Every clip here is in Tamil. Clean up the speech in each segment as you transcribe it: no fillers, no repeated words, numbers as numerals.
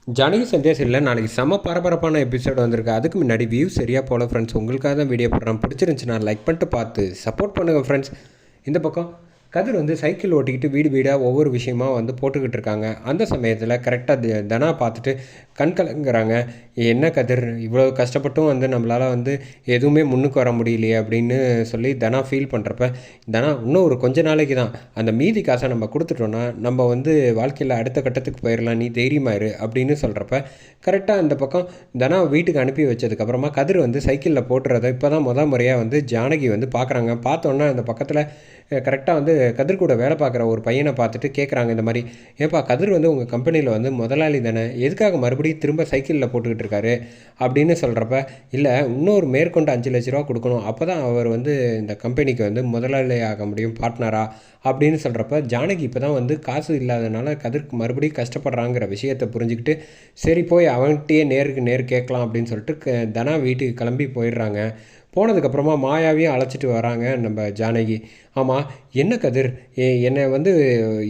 ஜானகி சந்தியாஸ் இல்லை நாளைக்கு செம்ம பரபரப்பான எபிசோடு வந்திருக்கு. அதுக்கு முன்னாடி வியூ சரியாக போல ஃப்ரெண்ட்ஸ், உங்களுக்காக தான் வீடியோ போடுறேன். பிடிச்சிருந்துச்சுன்னா லைக் பண்ணிட்டு பார்த்து சப்போர்ட் பண்ணுங்கள் ஃப்ரெண்ட்ஸ். இந்த பக்கம் கதிர் வந்து சைக்கிள் ஓட்டிக்கிட்டு வீடு வீடாக ஒவ்வொரு விஷயமா வந்து போட்டுக்கிட்டு இருக்காங்க. அந்த சமயத்தில் கரெக்டாக தனா பார்த்துட்டு கண் கலங்குறாங்க. என்ன கதிர், இவ்வளோ கஷ்டப்பட்டும் வந்து நம்மளால் வந்து எதுவுமே முன்னுக்கு வர முடியலையே அப்படின்னு சொல்லி தனா ஃபீல் பண்ணுறப்ப, தனா இன்னும் ஒரு கொஞ்ச நாளைக்கு தான், அந்த மீதி காசை நம்ம கொடுத்துட்டோன்னா நம்ம வந்து வாழ்க்கையில் அடுத்த கட்டத்துக்கு போயிடலாம், நீ தைரியமாயிரு அப்படின்னு சொல்கிறப்ப, கரெக்டாக அந்த பக்கம் தனா வீட்டுக்கு அனுப்பி வச்சதுக்கப்புறமா கதிர் வந்து சைக்கிளில் போட்டுறதை இப்போ தான் முறையாக வந்து ஜானகி வந்து பார்க்குறாங்க. பார்த்தோன்னா அந்த பக்கத்தில் கரெக்டாக வந்து கதிர் கூட வேலை பார்க்குற ஒரு பையனை பார்த்துட்டு கேட்குறாங்க, இந்த மாதிரி, ஏப்பா கதிர் வந்து உங்கள் கம்பெனியில் வந்து முதலாளி தானே, எதுக்காக மறுபடியும் திரும்ப சைக்கிளில் போட்டுக்கிட்டு இருக்காரு அப்படின்னு சொல்கிறப்ப, இல்லை இன்னொரு மேற்கொண்டு 5 லட்ச ரூபா கொடுக்கணும், அப்போ தான் அவர் வந்து இந்த கம்பெனிக்கு வந்து முதலாளி ஆக முடியும், பார்ட்னரா அப்படின்னு சொல்கிறப்ப, ஜானகி இப்போ தான் வந்து காசு இல்லாதனால கதிர்க்கு மறுபடியும் கஷ்டப்படுறாங்கிற விஷயத்தை புரிஞ்சுக்கிட்டு, சரி போய் அவன்கிட்டயே நேருக்கு நேர் கேட்கலாம் அப்படின்னு சொல்லிட்டு தனா வீட்டுக்கு கிளம்பி போயிடுறாங்க. போனதுக்கப்புறமா மாயாவையும் அழைச்சிட்டு வராங்க நம்ம ஜானகி. ஆமாம், என்ன கதிர், என்னை வந்து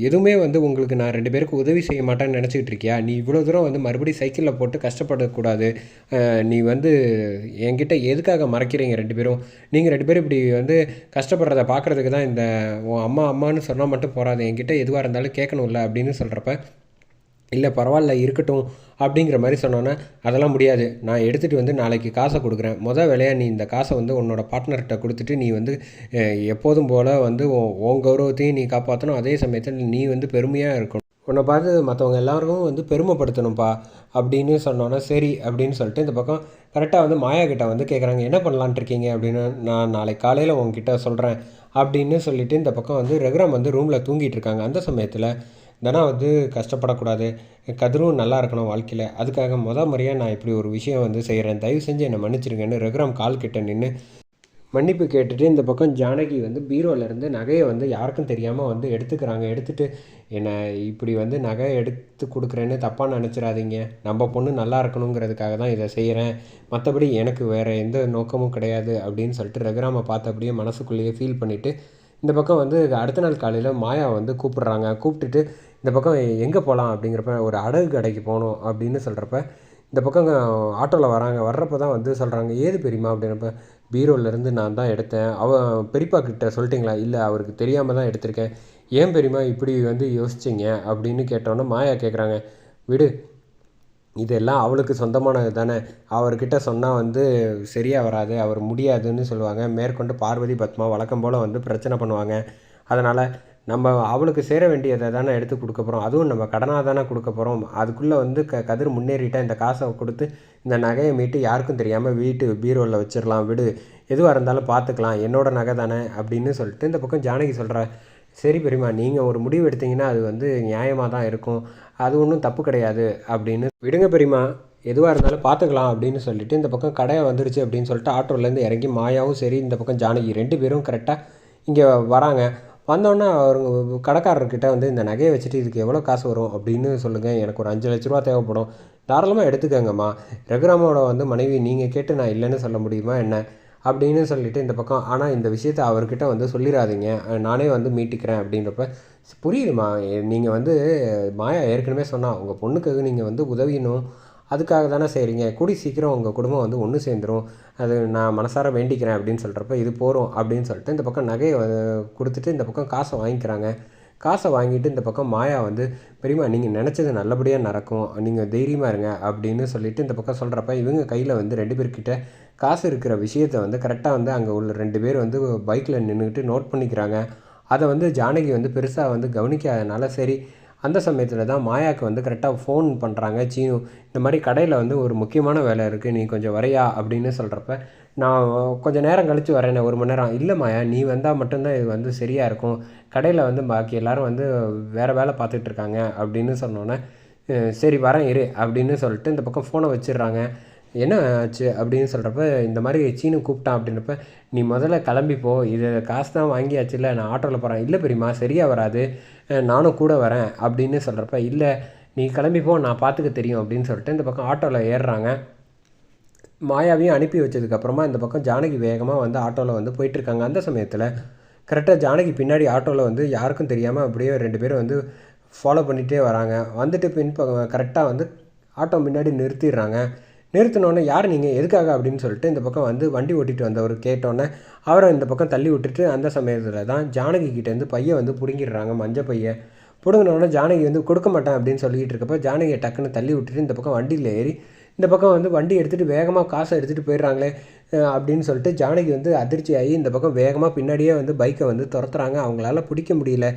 எதுவுமே வந்து உங்களுக்கு நான் 2 பேருக்கு உதவி செய்ய மாட்டேன்னு நினச்சிக்கிட்டு இருக்கியா? நீ இவ்வளோ தூரம் வந்து மறுபடியும் சைக்கிளில் போட்டு கஷ்டப்படக்கூடாது. நீ வந்து என்கிட்ட எதுக்காக மறைக்கிறீங்க 2 பேரும்? நீங்கள் 2 பேரும் இப்படி வந்து கஷ்டப்படுறத பார்க்குறதுக்கு தான் இந்த உன் அம்மா அம்மான்னு சொன்னால் மட்டும் போகாது, என்கிட்ட எதுவாக இருந்தாலும் கேட்கணும்ல அப்படின்னு சொல்கிறப்ப, இல்லை பரவாயில்ல இருக்கட்டும் அப்படிங்கிற மாதிரி சொன்னோன்னே, அதெல்லாம் முடியாது, நான் எடுத்துகிட்டு வந்து நாளைக்கு காசை கொடுக்குறேன், வேலையாக நீ இந்த காசை வந்து உன்னோட பார்ட்னர்கிட்ட கொடுத்துட்டு நீ வந்து எப்போதும் போல் வந்து உன் கௌரவத்தையும் நீ காப்பாற்றணும், அதே சமயத்தில் நீ வந்து பெருமையாக இருக்கணும், உன்னை பார்த்து மற்றவங்க எல்லாருக்கும் வந்து பெருமைப்படுத்தணும்ப்பா அப்படின்னு சொன்னோன்னே, சரி அப்படின்னு சொல்லிட்டு இந்த பக்கம் கரெக்டாக வந்து மாயா கிட்ட வந்து கேட்குறாங்க, என்ன பண்ணலான்ட்டு இருக்கீங்க அப்படின்னு. நான் நாளைக்கு காலையில் உங்ககிட்ட சொல்கிறேன் அப்படின்னு சொல்லிவிட்டு இந்த பக்கம் வந்து ரகுராம் வந்து ரூமில் தூங்கிட்டு இருக்காங்க. அந்த சமயத்தில் தனா வந்து கஷ்டப்படக்கூடாது, கதிரும் நல்லா இருக்கணும் வாழ்க்கையில், அதுக்காக முறையாக நான் இப்படி ஒரு விஷயம் வந்து செய்கிறேன், தயவு செஞ்சு என்னை மன்னிச்சிருங்கன்னு ரகுராம் கால் கிட்ட நின்று மன்னிப்பு கேட்டுட்டு இந்த பக்கம் ஜானகி வந்து பீரோலேருந்து நகையை வந்து யாருக்கும் தெரியாமல் வந்து எடுத்துக்கிறாங்க. எடுத்துகிட்டு, என்னை இப்படி வந்து நகை எடுத்து கொடுக்குறேன்னு தப்பாக நினச்சிடாதீங்க, நம்ம பொண்ணு நல்லா இருக்கணுங்கிறதுக்காக தான் இதை செய்கிறேன், மற்றபடி எனக்கு வேறு எந்த நோக்கமும் கிடையாது அப்படின்னு சொல்லிட்டு ரகுராமை பார்த்து அப்படியே மனசுக்குள்ளேயே ஃபீல் பண்ணிவிட்டு இந்த பக்கம் வந்து அடுத்த நாள் காலையில் மாயா வந்து கூப்பிட்றாங்க. கூப்பிட்டுட்டு இந்த பக்கம் எங்கே போகலாம் அப்படிங்கிறப்ப, ஒரு அடகு கடைக்கு போகணும் அப்படின்னு சொல்கிறப்ப, இந்த பக்கம் ஆட்டோவில் வராங்க. வர்றப்போ தான் வந்து சொல்கிறாங்க, ஏது பெரியம்மா அப்படின்றப்ப, பீரோலேருந்து நான் தான் எடுத்தேன், பெரியப்பா கிட்ட சொல்லிட்டிங்களா? இல்லை, அவருக்கு தெரியாமல் தான் எடுத்திருக்கேன். ஏன் பெரியம்மா இப்படி வந்து யோசிச்சிங்க அப்படின்னு கேட்டோன்னே மாயா கேட்குறாங்க, விடு, இதெல்லாம் அவளுக்கு சொந்தமானது தானே, அவர்கிட்ட சொன்னால் வந்து சரியாக வராது, அவர் முடியாதுன்னு சொல்லுவாங்க, மேற்கொண்டு பார்வதி பத்மா வழக்கம் போல் வந்து பிரச்சனை பண்ணுவாங்க, அதனால் நம்ம அவளுக்கு சேர வேண்டியதை தானே எடுத்து கொடுக்க போகிறோம், அதுவும் நம்ம கடனாக தானே கொடுக்க போகிறோம், அதுக்குள்ளே வந்து கதிர் முன்னேறிட்டால் இந்த காசை கொடுத்து இந்த நகையை மீட்டு யாருக்கும் தெரியாமல் வீட்டு பீரோவில் வச்சிடலாம், விடு, எதுவாக இருந்தாலும் பார்த்துக்கலாம், என்னோட நகை தானே அப்படின்னு சொல்லிட்டு இந்த பக்கம் ஜானகி சொல்கிற, சரி பெரியம்மா, நீங்கள் ஒரு முடிவு எடுத்தீங்கன்னா அது வந்து நியாயமாக தான் இருக்கும், அது ஒன்றும் தப்பு கிடையாது அப்படின்னு விடுங்க பெரியம்மா, எதுவாக இருந்தாலும் பார்த்துக்கலாம் அப்படின்னு சொல்லிட்டு இந்த பக்கம் கடையை வந்துடுச்சு அப்படின்னு சொல்லிட்டு ஆட்டோலேருந்து இறங்கி மாயாவும் சரி இந்த பக்கம் ஜானகி 2 பேரும் கரெக்டாக இங்கே வராங்க. வந்தோடனே அவங்க கடைக்காரர்கிட்ட வந்து, இந்த நகையை வச்சுட்டு இதுக்கு எவ்வளோ காசு வரும் அப்படின்னு சொல்லுங்கள், எனக்கு ஒரு 5 லட்ச ரூபா தேவைப்படும், தாராளமாக எடுத்துக்கோங்கம்மா, ரகுராமோட வந்து மனைவி, நீங்கள் கேட்டு நான் இல்லைன்னு சொல்ல முடியுமா என்ன அப்படின்னு சொல்லிட்டு இந்த பக்கம், ஆனால் இந்த விஷயத்தை அவர்கிட்ட வந்து சொல்லிடாதீங்க, நானே வந்து மீட்டிக்கிறேன் அப்படின்றப்ப, புரியுதுமா, நீங்கள் வந்து மாயா ஏற்கனவே சொன்னால் உங்கள் பொண்ணுக்காக நீங்கள் வந்து உதவியணும், அதுக்காக தானே செய்கிறீங்க, கூடி சீக்கிரம் உங்கள் குடும்பம் வந்து ஒன்று சேர்ந்துடும், அது நான் மனசார வேண்டிக்கிறேன் அப்படின்னு சொல்கிறப்ப, இது போகிறோம் அப்படின்னு சொல்லிட்டு இந்த பக்கம் நகையை கொடுத்துட்டு இந்த பக்கம் காசை வாங்கிக்கிறாங்க. காசை வாங்கிட்டு இந்த பக்கம் மாயா வந்து, பெரியம்மா நீங்கள் நினச்சது நல்லபடியாக நடக்கும், நீங்கள் தைரியமாக இருங்க அப்படின்னு சொல்லிட்டு இந்த பக்கம் சொல்கிறப்ப, இவங்க கையில் வந்து 2 பேர்கிட்ட காசு இருக்கிற விஷயத்தை வந்து கரெக்டாக வந்து அங்கே உள்ள 2 பேர் வந்து பைக்கில் நின்றுக்கிட்டு நோட் பண்ணிக்கிறாங்க. அதை வந்து ஜானகி வந்து பெருசாக வந்து கவனிக்காதனால, சரி அந்த சமயத்தில் தான் மாயாவுக்கு வந்து கரெக்டாக ஃபோன் பண்ணுறாங்க சீனு, இந்த மாதிரி கடையில் வந்து ஒரு முக்கியமான வேலை இருக்குது, நீ கொஞ்சம் வரையா அப்படின்னு சொல்கிறப்ப, நான் கொஞ்சம் நேரம் கழித்து வரேன், 1 மணி நேரம், இல்லை மாயா நீ வந்தால் மட்டும்தான் இது வந்து சரியாக இருக்கும், கடையில் வந்து பாக்கி எல்லோரும் வந்து வேறு வேலை பார்த்துட்டு இருக்காங்க அப்படின்னு சொன்னோன்னே, சரி வரேன் இரு அப்படின்னு சொல்லிட்டு இந்த பக்கம் ஃபோனை வச்சிடுறாங்க. என்ன ஆச்சு அப்படின்னு சொல்கிறப்ப, இந்த மாதிரி சீனு கூப்பிட்டான் அப்படின்றப்ப, நீ முதல்ல கிளம்பிப்போ, இது காசு தான் வாங்கியாச்சுல்ல, நான் ஆட்டோவில் போகிறேன், இல்லை பெரியம்மா சரியாக வராது, நானும் கூட வரேன் அப்படின்னு சொல்கிறப்ப, இல்லை நீ கிளம்பிப்போ, நான் பார்த்துக்க தெரியும் அப்படின்னு சொல்லிட்டு இந்த பக்கம் ஆட்டோவில் ஏறுறாங்க. மாயாவையும் அனுப்பி வச்சதுக்கப்புறமா இந்த பக்கம் ஜானகி வேகமாக வந்து ஆட்டோவில் வந்து போயிட்டுருக்காங்க. அந்த சமயத்தில் கரெக்டாக ஜானகி பின்னாடி ஆட்டோவில் வந்து யாருக்கும் தெரியாமல் அப்படியே 2 பேரும் வந்து ஃபாலோ பண்ணிகிட்டே வராங்க. வந்துட்டு கரெக்டாக வந்து ஆட்டோ முன்னாடி நிறுத்திடுறாங்க. நிறுத்தினோடனே யார் நீங்கள் எதுக்காக அப்படின்னு சொல்லிட்டு இந்த பக்கம் வந்து வண்டி ஓட்டிகிட்டு வந்தவர் கேட்டோன்னே அவரை இந்த பக்கம் தள்ளி விட்டுட்டு அந்த சமயத்தில் தான் ஜானகி கிட்டேருந்து பையை வந்து பிடுங்கிடுறாங்க, மஞ்சள் பையை. பிடுங்கினோடனே ஜானகி வந்து கொடுக்க மாட்டேன் அப்படின்னு சொல்லிக்கிட்டு இருக்கப்போ ஜானகியை டக்குன்னு தள்ளி விட்டுட்டு இந்த பக்கம் வண்டியில் ஏறி இந்த பக்கம் வந்து வண்டி எடுத்துகிட்டு வேகமாக காசை எடுத்துகிட்டு போயிடுறாங்களே அப்படின்னு சொல்லிட்டு ஜானகி வந்து அதிர்ச்சி ஆகி இந்த பக்கம் வேகமாக பின்னாடியே வந்து பைக்கை வந்து துரத்துறாங்க. அவங்களால பிடிக்க முடியல.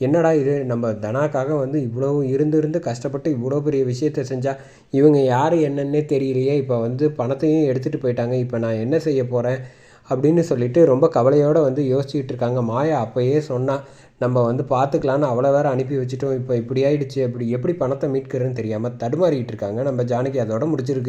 என்னடா இது, நம்ம தனாக்காக வந்து இவ்வளோ இருந்து கஷ்டப்பட்டு இவ்வளோ பெரிய விஷயத்த செஞ்சால் இவங்க யார் என்னன்னே தெரியலையே, இப்போ வந்து பணத்தையும் எடுத்துகிட்டு போயிட்டாங்க, இப்போ நான் என்ன செய்ய போகிறேன் அப்படின்னு சொல்லிட்டு ரொம்ப கவலையோடு வந்து யோசிச்சுக்கிட்டு இருக்காங்க. மாயா அப்போயே சொன்னால் நம்ம வந்து பார்த்துக்கலான்னு அவ்வளோ வேறு அனுப்பி வச்சுட்டோம், இப்போ இப்படி ஆயிடுச்சு, அப்படி எப்படி பணத்தை மீட்கிறதுன்னு தெரியாமல் தடுமாறிக்கிட்டு இருக்காங்க. நம்ம ஜானகி அதோட முடிச்சிருக்கு.